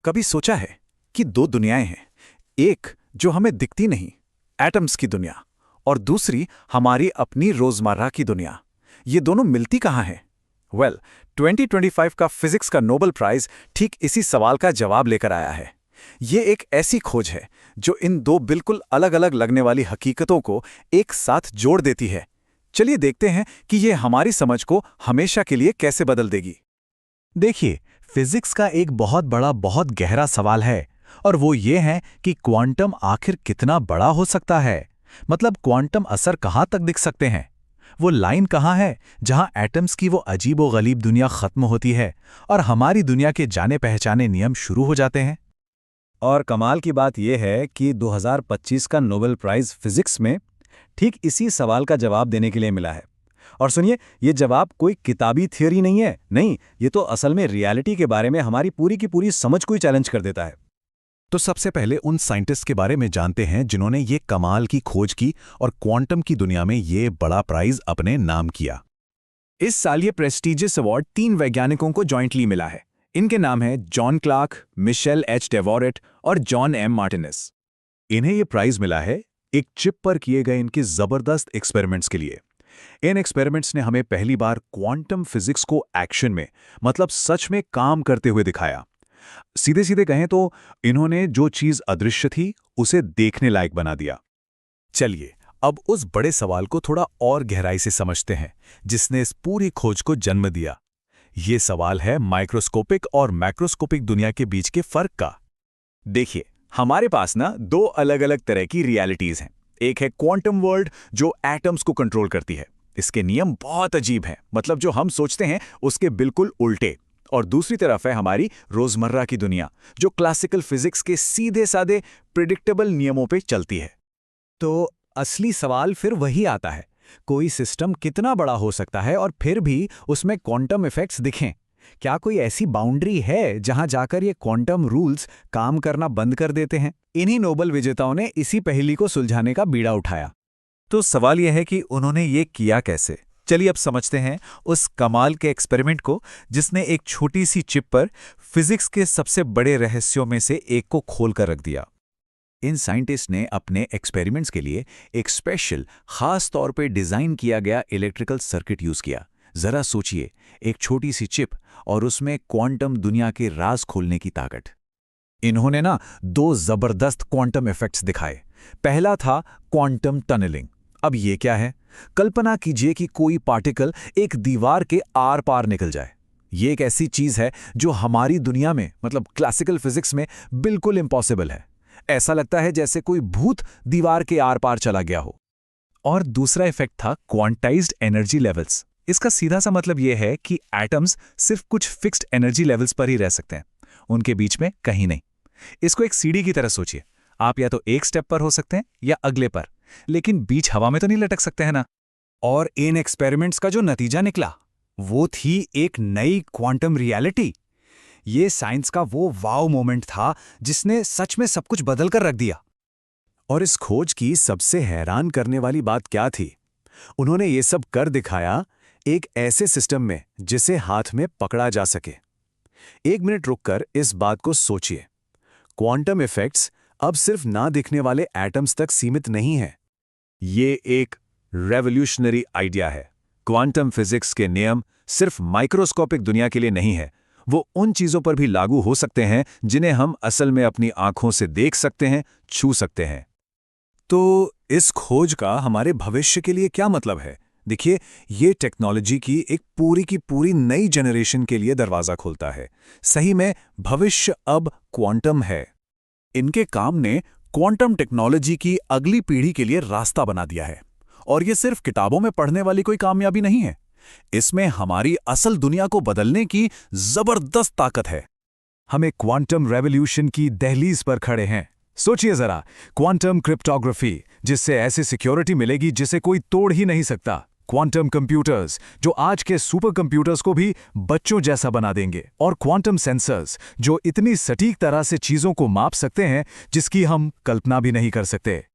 कभी सोचा है कि दो दुनियाएं हैं, एक जो हमें दिखती नहीं, एटम्स की दुनिया, और दूसरी हमारी अपनी रोजमर्रा की दुनिया। ये दोनों मिलती कहाँ हैं? वेल, 2025 का फिजिक्स का नोबेल प्राइज ठीक इसी सवाल का जवाब लेकर आया है। ये एक ऐसी खोज है जो इन दो बिल्कुल अलग अलग लगने वाली हकीकतों को एक साथ जोड़ देती है। चलिए देखते हैं कि ये हमारी समझ को हमेशा के लिए कैसे बदल देगी। देखिए, फिजिक्स का एक बहुत बड़ा, बहुत गहरा सवाल है, और वो ये है कि क्वांटम आखिर कितना बड़ा हो सकता है। मतलब क्वांटम असर कहाँ तक दिख सकते हैं? वो लाइन कहाँ है जहाँ एटम्स की वो अजीबो-गरीब दुनिया खत्म होती है और हमारी दुनिया के जाने पहचाने नियम शुरू हो जाते हैं? और कमाल की बात यह है कि 2025 का नोबेल प्राइज फिजिक्स में ठीक इसी सवाल का जवाब देने के लिए मिला है। और सुनिए, ये जवाब कोई किताबी थियोरी नहीं है, नहीं, ये तो असल में रियलिटी के बारे में हमारी पूरी की पूरी समझ को ही चैलेंज कर देता है। तो सबसे पहले उन साइंटिस्ट के बारे में जानते हैं जिन्होंने ये कमाल की खोज की और क्वांटम की दुनिया में ये बड़ा प्राइज अपने नाम किया। इस साल ये प्रेस्टीजियस अवार्ड 3 वैज्ञानिकों को जॉइंटली मिला है। इनके नाम हैं जॉन क्लार्क, मिशेल एच डेवोरेट और जॉन एम मार्टिनेस। इन्हें ये प्राइज मिला है एक चिप पर किए गए इनके जबरदस्त एक्सपेरिमेंट्स के लिए। इन एक्सपेरिमेंट्स ने हमें पहली बार क्वांटम फिजिक्स को एक्शन में, मतलब सच में काम करते हुए दिखाया। सीधे सीधे कहें तो इन्होंने जो चीज अदृश्य थी उसे देखने लायक बना दिया। चलिए अब उस बड़े सवाल को थोड़ा और गहराई से समझते हैं जिसने इस पूरी खोज को जन्म दिया। ये सवाल है माइक्रोस्कोपिक और मैक्रोस्कोपिक दुनिया के बीच के फर्क का। देखिए, हमारे पास ना दो अलग अलग तरह की रियलिटीज हैं। एक है क्वांटम वर्ल्ड जो एटम्स को कंट्रोल करती है। इसके नियम बहुत अजीब हैं, मतलब जो हम सोचते हैं उसके बिल्कुल उल्टे। और दूसरी तरफ है हमारी रोजमर्रा की दुनिया जो क्लासिकल फिजिक्स के सीधे साधे प्रिडिक्टेबल नियमों पे चलती है। तो असली सवाल फिर वही आता है, कोई सिस्टम कितना बड़ा हो सकता है और फिर भी उसमें क्वांटम इफेक्ट्स दिखें? क्या कोई ऐसी बाउंड्री है जहां जाकर ये क्वांटम रूल्स काम करना बंद कर देते हैं? इन्हीं नोबेल विजेताओं ने इसी पहेली को सुलझाने का बीड़ा उठाया। तो सवाल यह है कि उन्होंने ये किया कैसे? चलिए अब समझते हैं उस कमाल के एक्सपेरिमेंट को जिसने एक छोटी सी चिप पर फिजिक्स के सबसे बड़े रहस्यों में से एक को खोलकर रख दिया। इन साइंटिस्ट ने अपने एक्सपेरिमेंट्स के लिए एक स्पेशल, खास तौर पे डिजाइन किया गया इलेक्ट्रिकल सर्किट यूज किया। जरा सोचिए, एक छोटी सी चिप और उसमें क्वांटम दुनिया के राज खोलने की ताकत। इन्होंने ना दो जबरदस्त क्वांटम इफेक्ट्स दिखाए। पहला था क्वांटम टनलिंग। अब ये क्या है? कल्पना कीजिए कि कोई पार्टिकल एक दीवार के आर पार निकल जाए। ये एक ऐसी चीज है जो हमारी दुनिया में, मतलब क्लासिकल फिजिक्स में, बिल्कुल इम्पॉसिबल है। ऐसा लगता है जैसे कोई भूत दीवार के आर पार चला गया हो। और दूसरा इफेक्ट था क्वांटाइज्ड एनर्जी लेवल्स। इसका सीधा सा मतलब यह है कि एटम्स सिर्फ कुछ फिक्स्ड एनर्जी लेवल्स पर ही रह सकते हैं, उनके बीच में कहीं नहीं। इसको एक सीढ़ी की तरह सोचिए। आप या तो एक स्टेप पर हो सकते हैं या अगले पर, लेकिन बीच हवा में तो नहीं लटक सकते हैं ना। और इन एक्सपेरिमेंट्स का जो नतीजा निकला वो थी एक नई क्वांटम रियलिटी। ये साइंस का वो वाव मोमेंट था जिसने सच में सब कुछ बदल कर रख दिया। और इस खोज की सबसे हैरान करने वाली बात क्या थी? उन्होंने ये सब कर दिखाया एक ऐसे सिस्टम में जिसे हाथ में पकड़ा जा सके। एक मिनट रुककर इस बात को सोचिए। क्वांटम इफेक्ट्स अब सिर्फ ना दिखने वाले एटम्स तक सीमित नहीं है। ये एक रेवोल्यूशनरी आइडिया है। क्वांटम फिजिक्स के नियम सिर्फ माइक्रोस्कोपिक दुनिया के लिए नहीं है, वो उन चीजों पर भी लागू हो सकते हैं जिन्हें हम असल में अपनी आंखों से देख सकते हैं, छू सकते हैं। तो इस खोज का हमारे भविष्य के लिए क्या मतलब है? देखिए, ये टेक्नोलॉजी की एक पूरी की पूरी नई जनरेशन के लिए दरवाजा खोलता है। सही में भविष्य अब क्वांटम है। इनके काम ने क्वांटम टेक्नोलॉजी की अगली पीढ़ी के लिए रास्ता बना दिया है। और ये सिर्फ किताबों में पढ़ने वाली कोई कामयाबी नहीं है, इसमें हमारी असल दुनिया को बदलने की जबरदस्त ताकत है। हम एक क्वांटम रेवोल्यूशन की दहलीज पर खड़े हैं। सोचिए जरा, क्वांटम क्रिप्टोग्राफी, जिससे ऐसी सिक्योरिटी मिलेगी जिसे कोई तोड़ ही नहीं सकता। क्वांटम कंप्यूटर्स जो आज के सुपर कंप्यूटर्स को भी बच्चों जैसा बना देंगे। और क्वांटम सेंसर्स जो इतनी सटीक तरह से चीजों को माप सकते हैं जिसकी हम कल्पना भी नहीं कर सकते।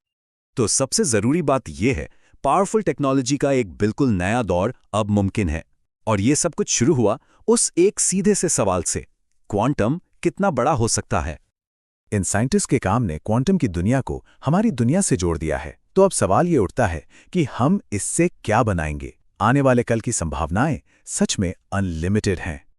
तो सबसे जरूरी बात यह है, पावरफुल टेक्नोलॉजी का एक बिल्कुल नया दौर अब मुमकिन है। और ये सब कुछ शुरू हुआ उस एक सीधे से सवाल से, क्वांटम कितना बड़ा हो सकता है। इन साइंटिस्ट के काम ने क्वांटम की दुनिया को हमारी दुनिया से जोड़ दिया है। तो अब सवाल ये उठता है कि हम इससे क्या बनाएंगे? आने वाले कल की संभावनाएं सच में अनलिमिटेड हैं।